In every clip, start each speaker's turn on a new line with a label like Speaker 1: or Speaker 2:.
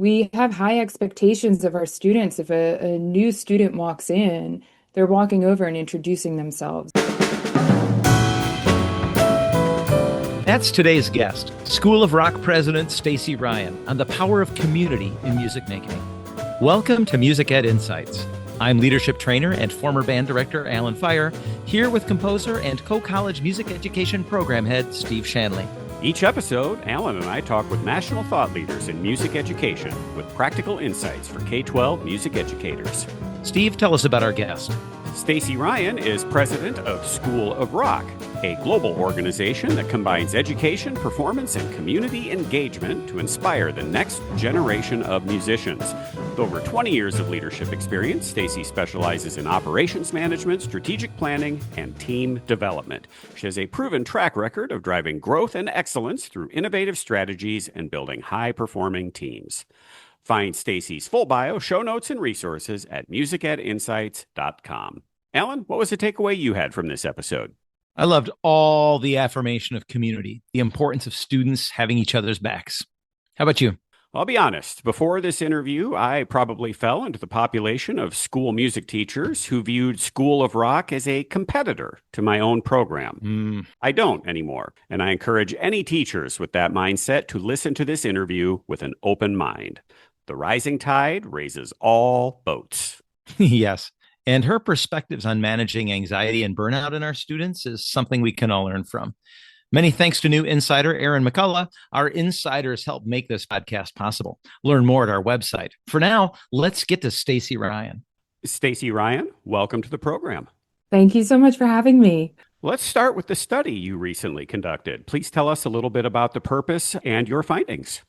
Speaker 1: we have high expectations of our students. If a new student walks in, they're walking over and introducing themselves.
Speaker 2: That's today's guest, School of Rock President Stacey Ryan, on the power of community in music making. Welcome to Music Ed Insights. I'm leadership trainer and former band director Alan Fire, here with composer and co-college music education program head Steve Shanley.
Speaker 3: Each episode, Alan and I talk with national thought leaders in music education with practical insights for K-12 music educators.
Speaker 2: Steve, tell us about our guest.
Speaker 3: Stacey Ryan is president of School of Rock, a global organization that combines education, performance, and community engagement to inspire the next generation of musicians. With over 20 years of leadership experience, Stacey specializes in operations management, strategic planning, and team development. She has a proven track record of driving growth and excellence through innovative strategies and building high-performing teams. Find Stacey's full bio, show notes, and resources at musicedinsights.com. Alan, what was the takeaway you had from this episode?
Speaker 2: I loved all the affirmation of community, the importance of students having each other's backs. How about you?
Speaker 3: I'll be honest, before this interview, I probably fell into the population of school music teachers who viewed School of Rock as a competitor to my own program. I don't anymore, and I encourage any teachers with that mindset to listen to this interview with an open mind. The rising tide raises all boats.
Speaker 2: Yes. And her perspectives on managing anxiety and burnout in our students is something we can all learn from. Many thanks to new insider Aaron McCullough. Our insiders help make this podcast possible. Learn more at our website. For now, let's get to Stacey Ryan.
Speaker 3: Stacey Ryan, welcome to the program.
Speaker 1: Thank you so much for having me.
Speaker 3: Let's start with the study you recently conducted. Please tell us a little bit about the purpose and your findings.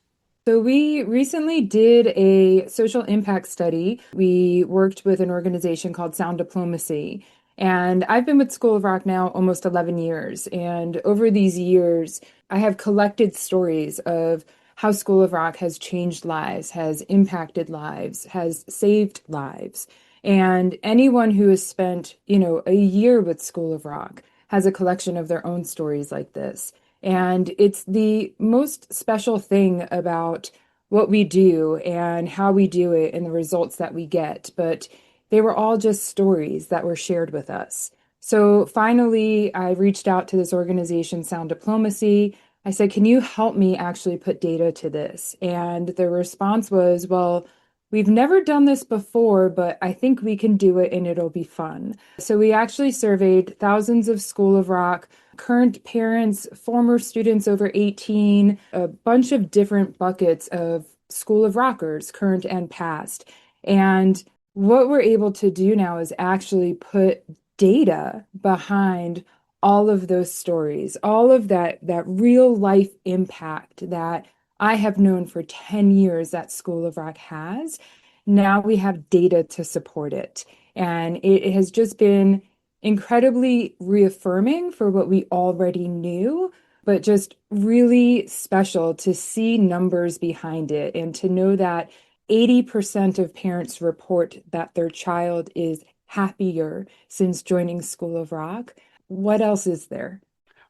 Speaker 1: So we recently did a social impact study. We worked with an organization called Sound Diplomacy. And I've been with School of Rock now almost 11 years. And over these years, I have collected stories of how School of Rock has changed lives, has impacted lives, has saved lives. And anyone who has spent, a year with School of Rock has a collection of their own stories like this. And it's the most special thing about what we do and how we do it and the results that we get. But they were all just stories that were shared with us. So finally, I reached out to this organization, Sound Diplomacy. I said, can you help me actually put data to this? And the response was, well, we've never done this before, but I think we can do it and it'll be fun. So we actually surveyed thousands of School of Rock current parents, former students over 18, a bunch of different buckets of School of Rockers, current and past. And what we're able to do now is actually put data behind all of those stories, all of that real life impact that I have known for 10 years that School of Rock has. Now we have data to support it. And it has just been incredibly reaffirming for what we already knew, but just really special to see numbers behind it and to know that 80% of parents report that their child is happier since joining School of Rock. What else is there?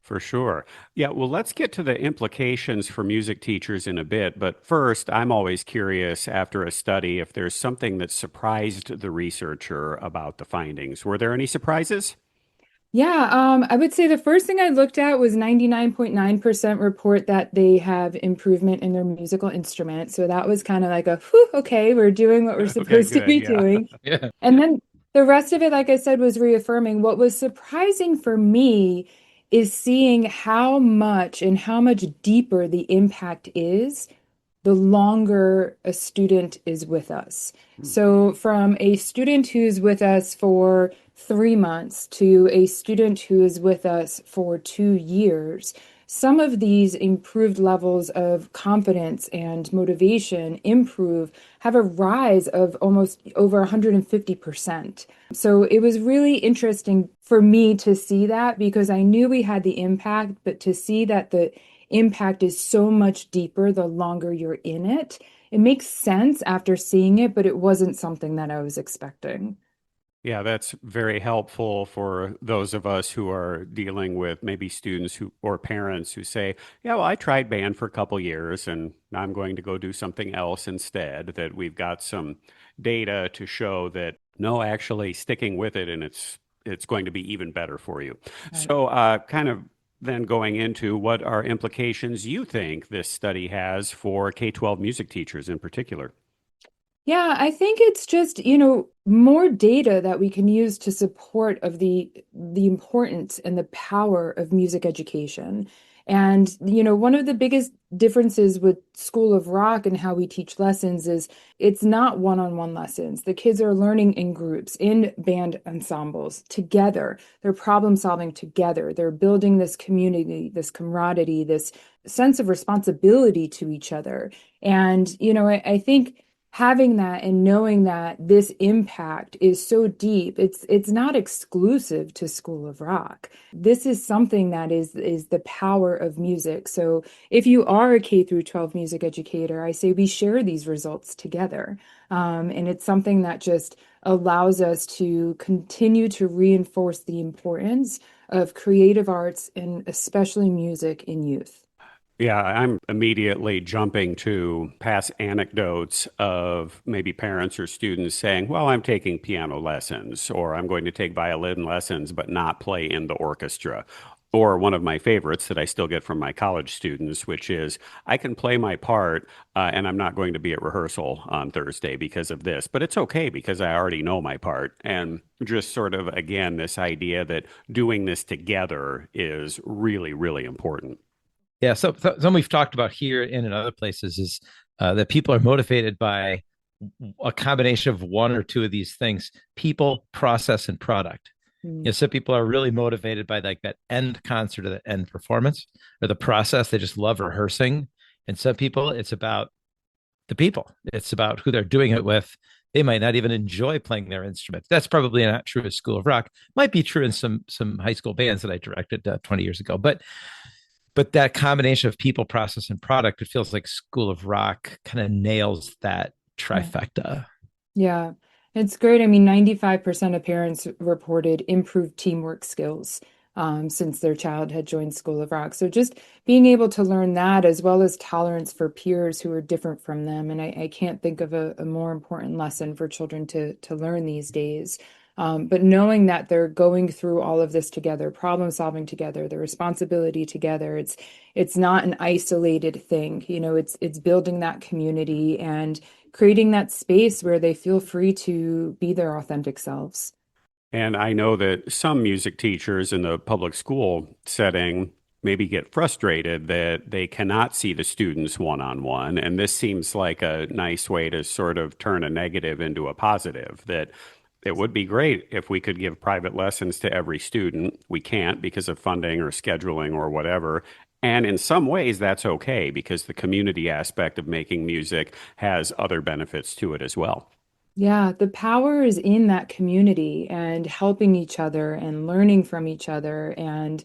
Speaker 3: For sure. Yeah, well, let's get to the implications for music teachers in a bit. But first, I'm always curious after a study if there's something that surprised the researcher about the findings. Were there any surprises?
Speaker 1: Yeah, I would say the first thing I looked at was 99.9% report that they have improvement in their musical instrument. So that was kind of like a, whew, okay, we're doing what we're
Speaker 3: Okay,
Speaker 1: supposed to
Speaker 3: good.
Speaker 1: be
Speaker 3: Yeah.
Speaker 1: doing.
Speaker 2: Yeah.
Speaker 1: And then the rest of it, like I said, was reaffirming. What was surprising for me is seeing how much and how much deeper the impact is the longer a student is with us. So from a student who's with us for 3 months to a student who is with us for 2 years, some of these improved levels of confidence and motivation have a rise of almost over 150%. So it was really interesting for me to see that because I knew we had the impact, but to see that the impact is so much deeper the longer you're in it, it makes sense after seeing it, but it wasn't something that I was expecting.
Speaker 3: Yeah, that's very helpful for those of us who are dealing with maybe students who or parents who say, "Yeah, well, I tried band for a couple years and now I'm going to go do something else instead." That we've got some data to show that no, actually sticking with it and it's going to be even better for you.
Speaker 1: Right.
Speaker 3: So, kind of then going into what are implications you think this study has for K-12 music teachers in particular?
Speaker 1: Yeah, I think it's just, more data that we can use to support of the importance and the power of music education. And, one of the biggest differences with School of Rock and how we teach lessons is it's not one-on-one lessons. The kids are learning in groups, in band ensembles, together. They're problem solving together. They're building this community, this camaraderie, this sense of responsibility to each other. And, I think having that and knowing that this impact is so deep, it's not exclusive to School of Rock. This is something that is the power of music. So if you are a K through 12 music educator, I say we share these results together. And it's something that just allows us to continue to reinforce the importance of creative arts and especially music in youth.
Speaker 3: Yeah, I'm immediately jumping to past anecdotes of maybe parents or students saying, "Well, I'm taking piano lessons, or I'm going to take violin lessons, but not play in the orchestra." Or one of my favorites that I still get from my college students, which is, "I can play my part, and I'm not going to be at rehearsal on Thursday because of this, but it's okay because I already know my part." And just sort of, again, this idea that doing this together is really, really important.
Speaker 2: Yeah, so something we've talked about here and in other places is that people are motivated by a combination of one or two of these things: people, process, and product.
Speaker 1: Mm,
Speaker 2: Some people are really motivated by like that end concert or the end performance or the process. They just love rehearsing. And some people, it's about the people. It's about who they're doing it with. They might not even enjoy playing their instrument. That's probably not true at School of Rock. Might be true in some high school bands that I directed 20 years ago. But that combination of people, process, and product, it feels like School of Rock kind of nails that
Speaker 1: yeah.
Speaker 2: trifecta.
Speaker 1: Yeah, it's great. I mean, 95% of parents reported improved teamwork skills since their child had joined School of Rock. So just being able to learn that as well as tolerance for peers who are different from them. And I can't think of a more important lesson for children to learn these days. But knowing that they're going through all of this together, problem solving together, the responsibility together, it's not an isolated thing. It's building that community and creating that space where they feel free to be their authentic selves.
Speaker 3: And I know that some music teachers in the public school setting maybe get frustrated that they cannot see the students one on one. And this seems like a nice way to sort of turn a negative into a positive. That it would be great if we could give private lessons to every student. We can't because of funding or scheduling or whatever. And in some ways, that's okay because the community aspect of making music has other benefits to it as well.
Speaker 1: Yeah, the power is in that community and helping each other and learning from each other. And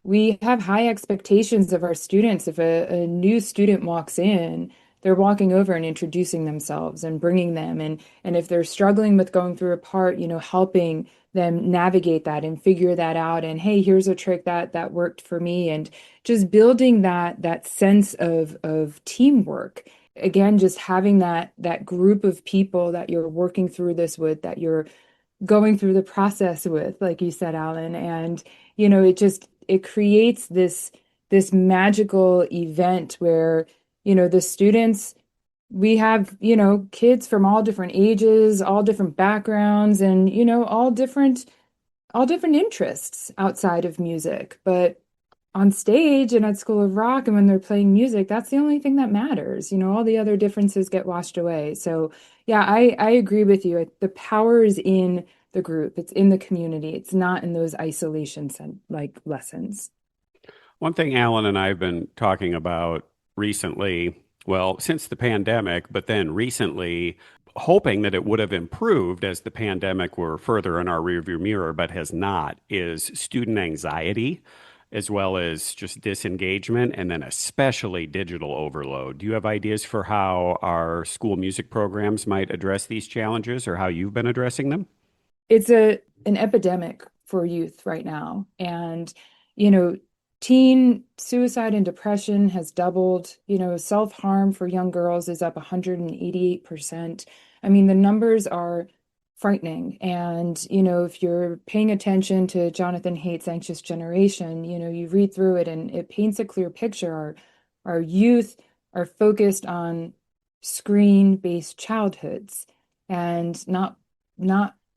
Speaker 1: we have high expectations of our students. If a new student walks in, they're walking over and introducing themselves and bringing them. And if they're struggling with going through a part, helping them navigate that and figure that out. And hey, here's a trick that worked for me. And just building that sense of teamwork. Again, just having that group of people that you're working through this with, that you're going through the process with, like you said, Alan. And, it creates this magical event where, the students, we have, kids from all different ages, all different backgrounds, and, all different interests outside of music. But on stage and at School of Rock and when they're playing music, that's the only thing that matters. All the other differences get washed away. So yeah, I agree with you. The power is in the group. It's in the community. It's not in those isolations and like lessons.
Speaker 3: One thing Alan and I have been talking about recently, well, since the pandemic, but then recently, hoping that it would have improved as the pandemic were further in our rearview mirror, but has not, is student anxiety as well as just disengagement and then especially digital overload. Do you have ideas for how our school music programs might address these challenges or how you've been addressing them?
Speaker 1: it's a an epidemic for youth right now. And, you know, teen suicide and depression has doubled. Self-harm for young girls is up 188%. I mean, the numbers are frightening. And, if you're paying attention to Jonathan Haidt's Anxious Generation, you read through it and it paints a clear picture. Our youth are focused on screen-based childhoods and not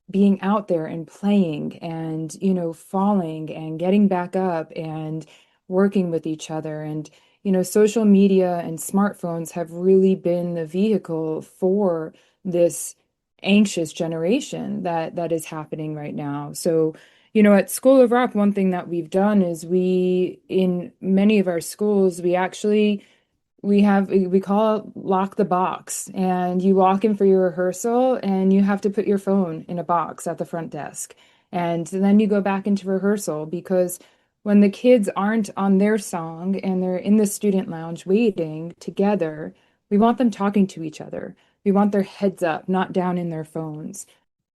Speaker 1: being out there and playing and, falling and getting back up and working with each other. And, social media and smartphones have really been the vehicle for this anxious generation that is happening right now. So, at School of Rock, one thing that we've done is in many of our schools, we call it lock the box, and you walk in for your rehearsal and you have to put your phone in a box at the front desk. And then you go back into rehearsal because when the kids aren't on their song and they're in the student lounge waiting together, we want them talking to each other. We want their heads up, not down in their phones.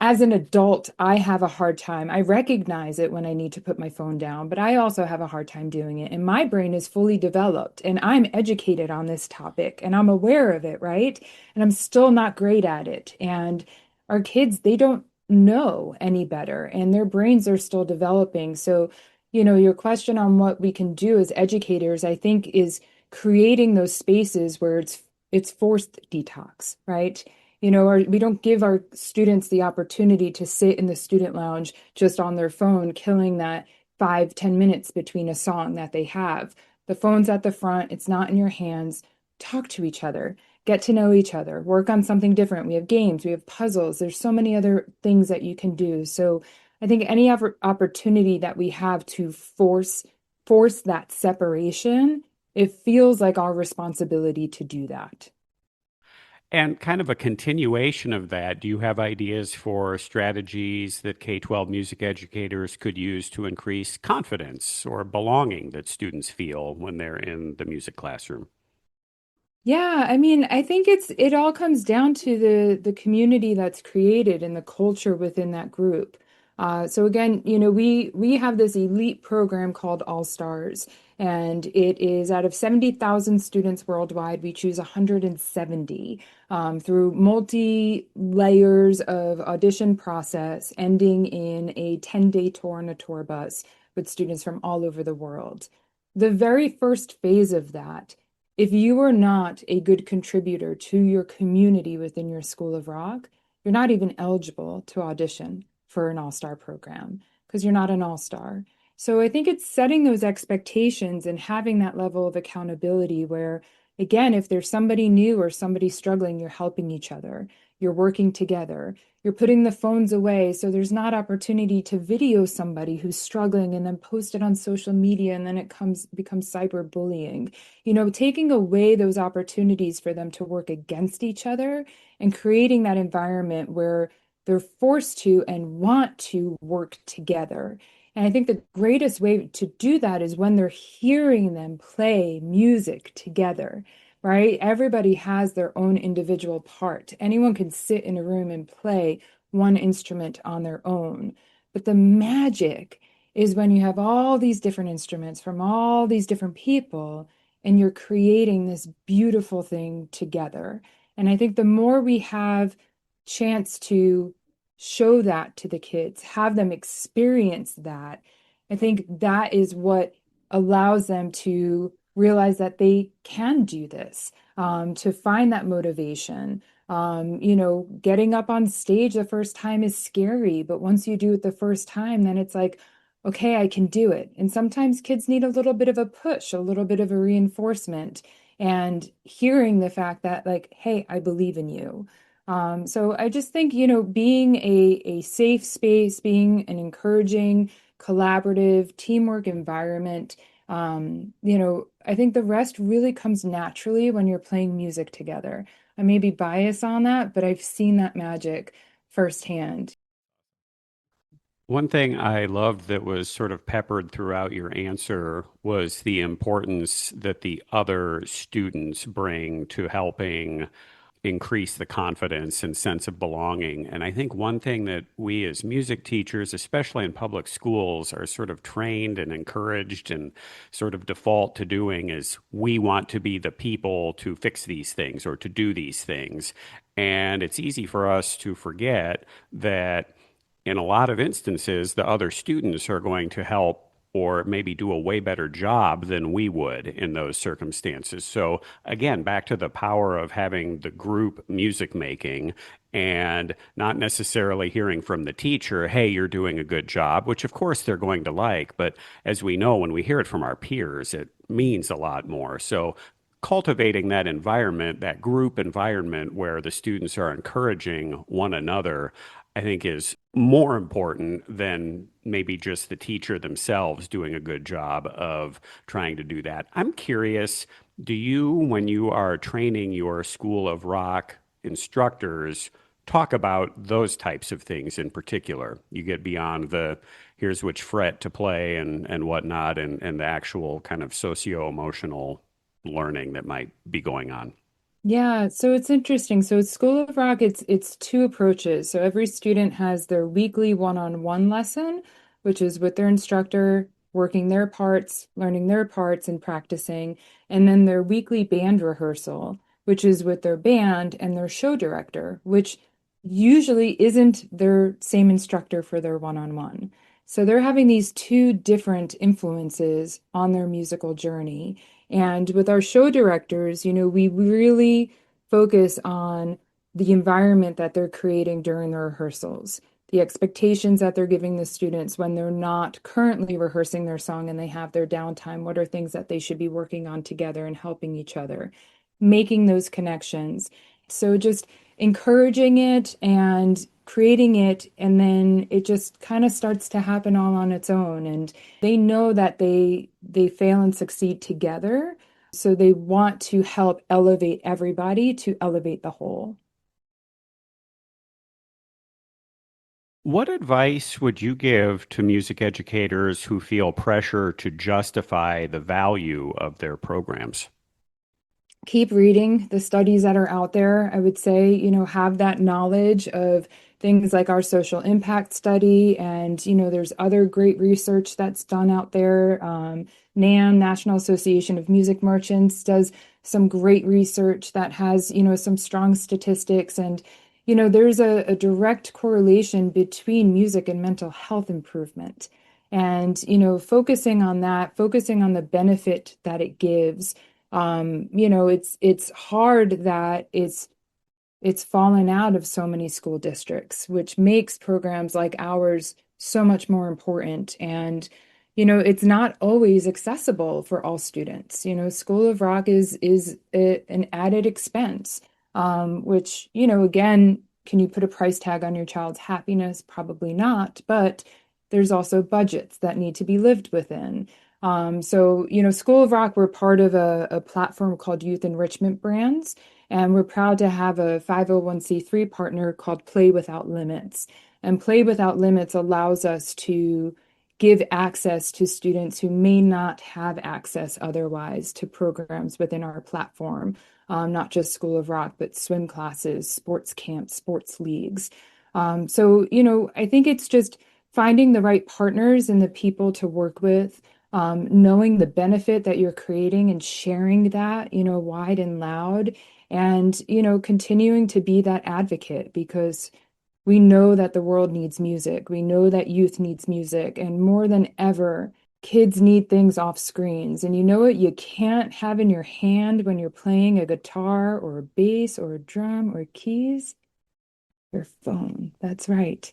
Speaker 1: As an adult, I have a hard time. I recognize it when I need to put my phone down, but I also have a hard time doing it. And my brain is fully developed and I'm educated on this topic and I'm aware of it, right? And I'm still not great at it. And our kids, they don't know any better and their brains are still developing. So, your question on what we can do as educators, I think, is creating those spaces where it's forced detox, right? Or we don't give our students the opportunity to sit in the student lounge just on their phone, killing that 5, 10 minutes between a song that they have. The phone's at the front, it's not in your hands. Talk to each other, get to know each other, work on something different. We have games, we have puzzles. There's so many other things that you can do. So I think any opportunity that we have to force that separation, it feels like our responsibility to do that.
Speaker 3: And kind of a continuation of that, do you have ideas for strategies that K-12 music educators could use to increase confidence or belonging that students feel when they're in the music classroom?
Speaker 1: Yeah, I mean, I think it all comes down to the community that's created and the culture within that group. So again, we have this elite program called All Stars, and it is out of 70,000 students worldwide. We choose 170 through multi layers of audition process, ending in a 10-day tour on a tour bus with students from all over the world. The very first phase of that, if you are not a good contributor to your community within your School of Rock, you're not even eligible to audition for an all-star program because you're not an all-star. So I think it's setting those expectations and having that level of accountability where, again, if there's somebody new or somebody struggling, you're helping each other. You're working together. You're putting the phones away so there's not opportunity to video somebody who's struggling and then post it on social media and then becomes cyberbullying. Taking away those opportunities for them to work against each other and creating that environment where they're forced to and want to work together. And I think the greatest way to do that is when they're hearing them play music together, right? Everybody has their own individual part. Anyone can sit in a room and play one instrument on their own. But the magic is when you have all these different instruments from all these different people and you're creating this beautiful thing together. And I think the more we have chance to show that to the kids, have them experience that, I think that is what allows them to realize that they can do this, to find that motivation. Getting up on stage the first time is scary, but once you do it the first time, then it's like, okay, I can do it. And sometimes kids need a little bit of a push, a little bit of a reinforcement, and hearing the fact that, like, hey, I believe in you. So I just think, being a safe space, being an encouraging, collaborative, teamwork environment, I think the rest really comes naturally when you're playing music together. I may be biased on that, but I've seen that magic firsthand.
Speaker 3: One thing I loved that was sort of peppered throughout your answer was the importance that the other students bring to helping increase the confidence and sense of belonging. And I think one thing that we as music teachers, especially in public schools, are sort of trained and encouraged and sort of default to doing is we want to be the people to fix these things or to do these things. And it's easy for us to forget that in a lot of instances, the other students are going to help or maybe do a way better job than we would in those circumstances. So, again, back to the power of having the group music making and not necessarily hearing from the teacher, hey, you're doing a good job, which of course they're going to like. But as we know, when we hear it from our peers, it means a lot more. So, cultivating that environment, that group environment where the students are encouraging one another, I think is more important than maybe just the teacher themselves doing a good job of trying to do that. I'm curious, do you, when you are training your School of Rock instructors, talk about those types of things in particular? You get beyond the here's which fret to play and whatnot, and the actual kind of socio-emotional learning that might be going on.
Speaker 1: Yeah, so it's interesting. So at School of Rock, it's two approaches. So every student has their weekly one-on-one lesson, which is with their instructor, working their parts, learning their parts, and practicing. And then their weekly band rehearsal, which is with their band and their show director, which usually isn't their same instructor for their one-on-one. So they're having these two different influences on their musical journey. And with our show directors, we really focus on the environment that they're creating during the rehearsals, the expectations that they're giving the students when they're not currently rehearsing their song and they have their downtime. What are things that they should be working on together and helping each other, making those connections. So just encouraging it and creating it, and then it just kind of starts to happen all on its own. And they know that they fail and succeed together, so they want to help elevate everybody to elevate the whole.
Speaker 3: What advice would you give to music educators who feel pressure to justify the value of their programs?
Speaker 1: Keep reading the studies that are out there. I would say, have that knowledge of things like our social impact study. And, there's other great research that's done out there. NAM, National Association of Music Merchants, does some great research that has, some strong statistics. And, there's a direct correlation between music and mental health improvement. And, focusing on that, focusing on the benefit that it gives. It's hard that it's fallen out of so many school districts, which makes programs like ours so much more important. And, it's not always accessible for all students. School of Rock is an added expense, which, again, can you put a price tag on your child's happiness? Probably not, but there's also budgets that need to be lived within. So, School of Rock, we're part of a platform called Youth Enrichment Brands, and we're proud to have a 501(c)(3) partner called Play Without Limits. And Play Without Limits allows us to give access to students who may not have access otherwise to programs within our platform, not just School of Rock, but swim classes, sports camps, sports leagues. So, I think it's just finding the right partners and the people to work with, knowing the benefit that you're creating and sharing that, wide and loud, and, continuing to be that advocate, because we know that the world needs music. We know that youth needs music. And more than ever, kids need things off screens. And you know what you can't have in your hand when you're playing a guitar or a bass or a drum or keys? Your phone. That's right.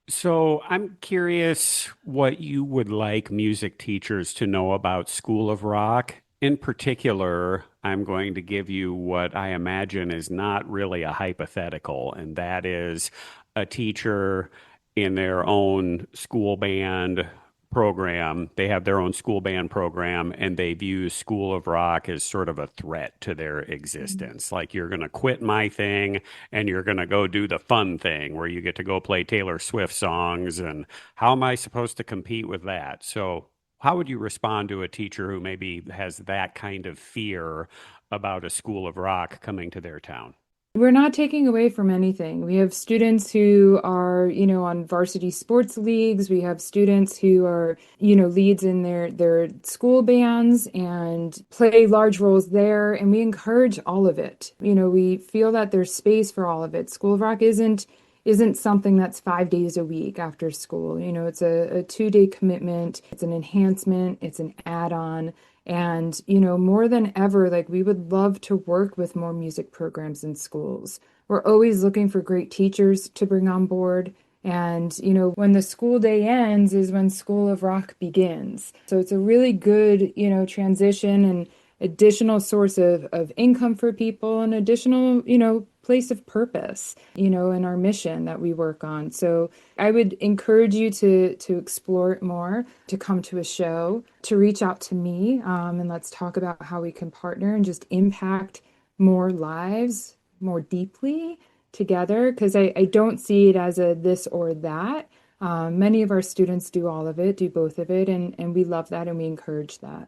Speaker 3: So I'm curious what you would like music teachers to know about School of Rock. In particular, I'm going to give you what I imagine is not really a hypothetical, and that is a teacher in their own school band program. They have their own school band program, and they view School of Rock as sort of a threat to their existence. Like, you're going to quit my thing and you're going to go do the fun thing where you get to go play Taylor Swift songs. And how am I supposed to compete with that? So, how would you respond to a teacher who maybe has that kind of fear about a School of Rock coming to their town?
Speaker 1: We're not taking away from anything. We have students who are, on varsity sports leagues. We have students who are, leads in their school bands and play large roles there. And we encourage all of it. We feel that there's space for all of it. School of Rock isn't something that's 5 days a week after school. It's a 2 day commitment. It's an enhancement. It's an add-on. And, more than ever, like we would love to work with more music programs in schools. We're always looking for great teachers to bring on board. And, when the school day ends is when School of Rock begins. So it's a really good, transition and additional source of income for people and additional, place of purpose, in our mission that we work on. So I would encourage you to explore it more, to come to a show, to reach out to me, and let's talk about how we can partner and just impact more lives more deeply together. Because I don't see it as a this or that. Many of our students do all of it, do both of it, and we love that and we encourage that.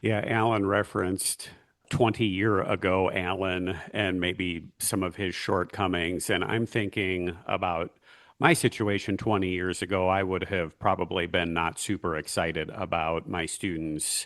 Speaker 3: Yeah, Alan referenced 20-year ago Alan and maybe some of his shortcomings. And I'm thinking about my situation 20 years ago. I would have probably been not super excited about my students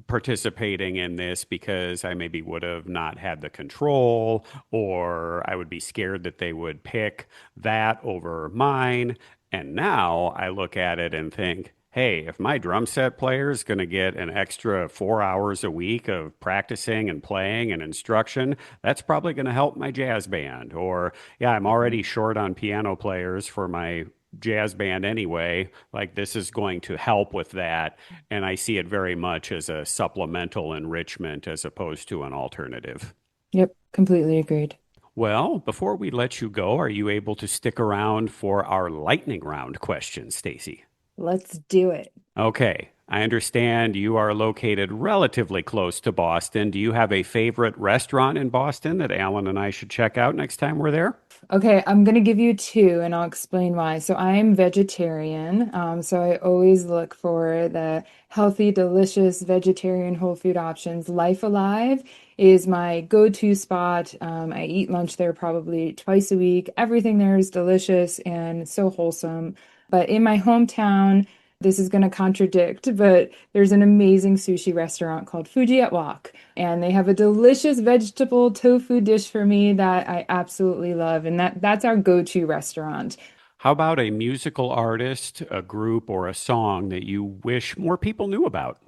Speaker 3: participating in this because I maybe would have not had the control, or I would be scared that they would pick that over mine. And now I look at it and think, hey, if my drum set player is going to get an extra 4 hours a week of practicing and playing and instruction, that's probably going to help my jazz band. Or, yeah, I'm already short on piano players for my jazz band anyway. Like, this is going to help with that. And I see it very much as a supplemental enrichment as opposed to an alternative.
Speaker 1: Yep, completely agreed.
Speaker 3: Well, before we let you go, are you able to stick around for our lightning round question, Stacey?
Speaker 1: Let's do it.
Speaker 3: Okay. I understand you are located relatively close to Boston. Do you have a favorite restaurant in Boston that Alan and I should check out next time we're there?
Speaker 1: Okay, I'm gonna give you two, and I'll explain why. So I am vegetarian, so I always look for the healthy, delicious vegetarian whole food options. Life Alive is my go-to spot. I eat lunch there probably twice a week. Everything there is delicious and so wholesome. But in my hometown, this is going to contradict, but there's an amazing sushi restaurant called Fuji at Wok, and they have a delicious vegetable tofu dish for me that I absolutely love, and that's our go-to restaurant.
Speaker 3: How about a musical artist, a group, or a song that you wish more people knew about?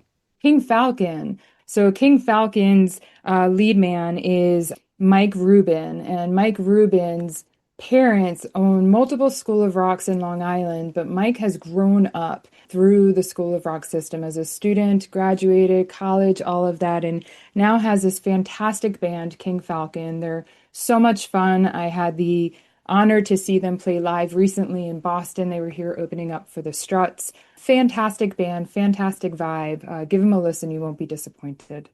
Speaker 1: King Falcon. So King Falcon's lead man is Mike Rubin, and Mike Rubin's parents own multiple School of Rocks in Long Island, but Mike has grown up through the School of Rock system as a student, graduated, college, all of that, and now has this fantastic band, King Falcon. They're so much fun. I had the honor to see them play live recently in Boston. They were here opening up for the Struts. Fantastic band, fantastic vibe. Give them a listen, you won't be disappointed.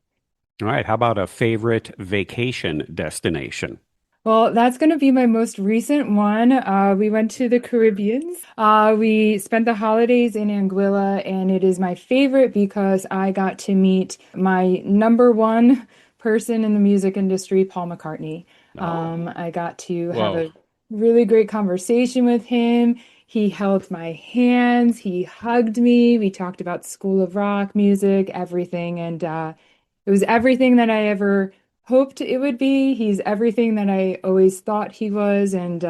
Speaker 3: All right. How about a favorite vacation destination?
Speaker 1: Well, that's going to be my most recent one. We went to the Caribbean. We spent the holidays in Anguilla, and it is my favorite because I got to meet my number one person in the music industry, Paul McCartney.
Speaker 3: Oh,
Speaker 1: I got to have
Speaker 3: whoa.
Speaker 1: a really great conversation with him. He held my hands, he hugged me. We talked about School of Rock, music, everything, and it was everything that I ever hoped it would be. He's everything that I always thought he was. And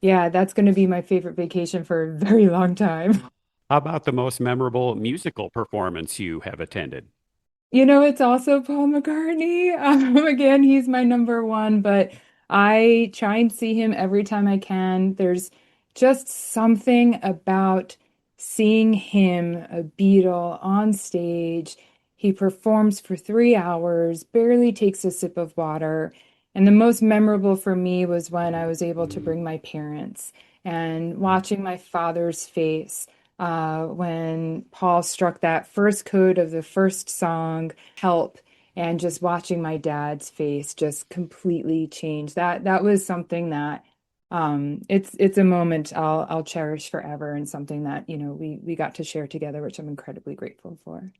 Speaker 1: yeah, that's going to be my favorite vacation for a very long time.
Speaker 3: How about the most memorable musical performance you have attended?
Speaker 1: It's also Paul McCartney. Again, he's my number one, but I try and see him every time I can. There's just something about seeing him, a Beatle, on stage. He performs for 3 hours, barely takes a sip of water. And the most memorable for me was when I was able to bring my parents and watching my father's face when Paul struck that first chord of the first song, Help, and just watching my dad's face just completely change. That was something that it's a moment I'll cherish forever and something that, we got to share together, which I'm incredibly grateful for.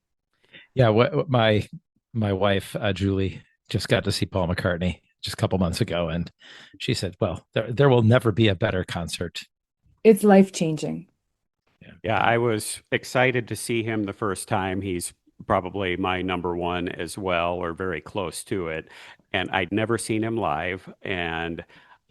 Speaker 2: Yeah, my wife Julie just got to see Paul McCartney just a couple months ago, and she said, well, there will never be a better concert.
Speaker 1: It's life-changing.
Speaker 3: Yeah, I was excited to see him the first time. He's probably my number one as well, or very close to it. And I'd never seen him live. And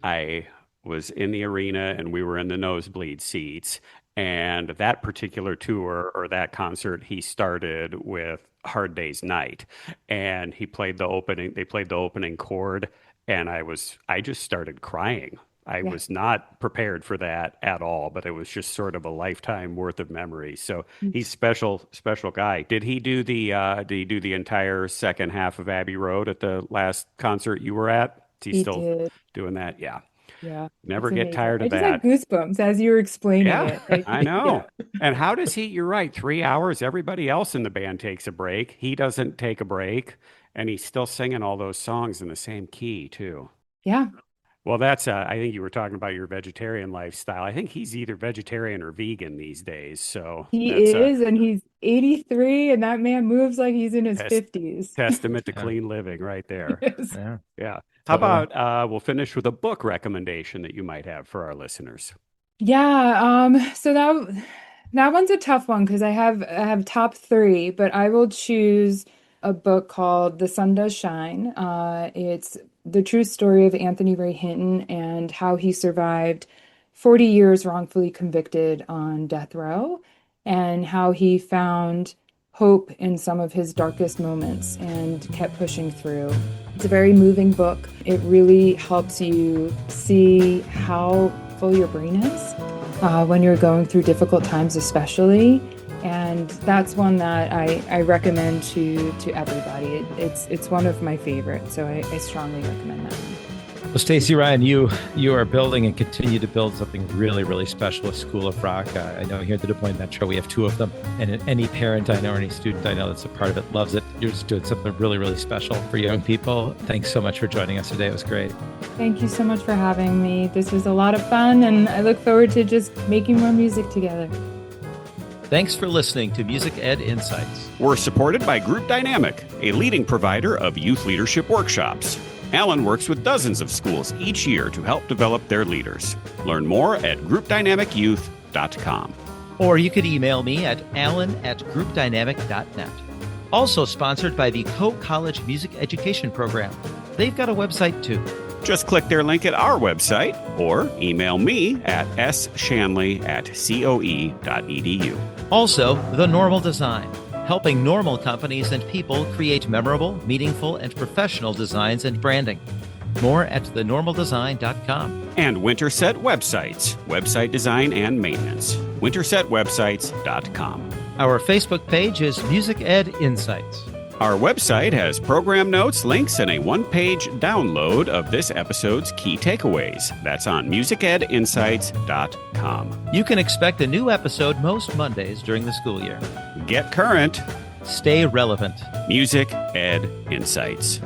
Speaker 3: I was in the arena and we were in the nosebleed seats. And that particular tour or that concert, he started with Hard Day's Night. And they played the opening chord. And I just started crying. I
Speaker 1: Yeah.
Speaker 3: was not prepared for that at all, but it was just sort of a lifetime worth of memories. So he's special guy. Did he do the entire second half of Abbey Road at the last concert you were at? Is he
Speaker 1: He
Speaker 3: still
Speaker 1: did.
Speaker 3: doing that? Yeah.
Speaker 1: Yeah.
Speaker 3: Never
Speaker 1: It's
Speaker 3: get
Speaker 1: amazing.
Speaker 3: tired
Speaker 1: I
Speaker 3: of
Speaker 1: just had
Speaker 3: that.
Speaker 1: goosebumps as you were explaining
Speaker 3: Yeah,
Speaker 1: it. Like,
Speaker 3: I
Speaker 1: yeah.
Speaker 3: know. And how does he, you're right, 3 hours, everybody else in the band takes a break. He doesn't take a break, and he's still singing all those songs in the same key, too.
Speaker 1: Yeah.
Speaker 3: Well, I think you were talking about your vegetarian lifestyle. I think he's either vegetarian or vegan these days. So
Speaker 1: He
Speaker 3: that's a
Speaker 1: is, and he's 83, and that man moves like he's in his
Speaker 3: tes-
Speaker 1: 50s.
Speaker 3: testament to
Speaker 2: Yeah,
Speaker 3: clean living right there.
Speaker 1: Yes.
Speaker 2: yeah,
Speaker 3: Yeah. How
Speaker 2: totally.
Speaker 3: about we'll finish with a book recommendation that you might have for our listeners?
Speaker 1: Yeah, so that one's a tough one because I have top three, but I will choose a book called The Sun Does Shine. It's the true story of Anthony Ray Hinton and how he survived 40 years wrongfully convicted on death row, and how he found hope in some of his darkest moments and kept pushing through. It's a very moving book. It really helps you see how full your brain is when you're going through difficult times, especially. And that's one that I recommend to everybody. It's one of my favorites, so I strongly recommend that one.
Speaker 2: Well, Stacey, Ryan, you are building and continue to build something really, really special at School of Rock. I know here at the Des Moines Metro, we have two of them. And any parent I know or any student I know that's a part of it loves it. You're just doing something really, really special for young people. Thanks so much for joining us today. It was great.
Speaker 1: Thank you so much for having me. This was a lot of fun, and I look forward to just making more music together.
Speaker 2: Thanks for listening to Music Ed Insights.
Speaker 3: We're supported by Group Dynamic, a leading provider of youth leadership workshops. Alan works with dozens of schools each year to help develop their leaders. Learn more at groupdynamicyouth.com.
Speaker 2: Or you could email me at alan@groupdynamic.net. Also sponsored by the Co-College Music Education Program. They've got a website too.
Speaker 3: Just click their link at our website or email me at shanley@coe.edu.
Speaker 2: Also, The Normal Design, helping normal companies and people create memorable, meaningful, and professional designs and branding. More at thenormaldesign.com.
Speaker 3: And Winterset Websites, website design and maintenance. wintersetwebsites.com.
Speaker 2: Our Facebook page is Music Ed Insights.
Speaker 3: Our website has program notes, links, and a one-page download of this episode's key takeaways. That's on musicedinsights.com.
Speaker 2: You can expect a new episode most Mondays during the school year.
Speaker 3: Get current.
Speaker 2: Stay relevant.
Speaker 3: Music Ed Insights.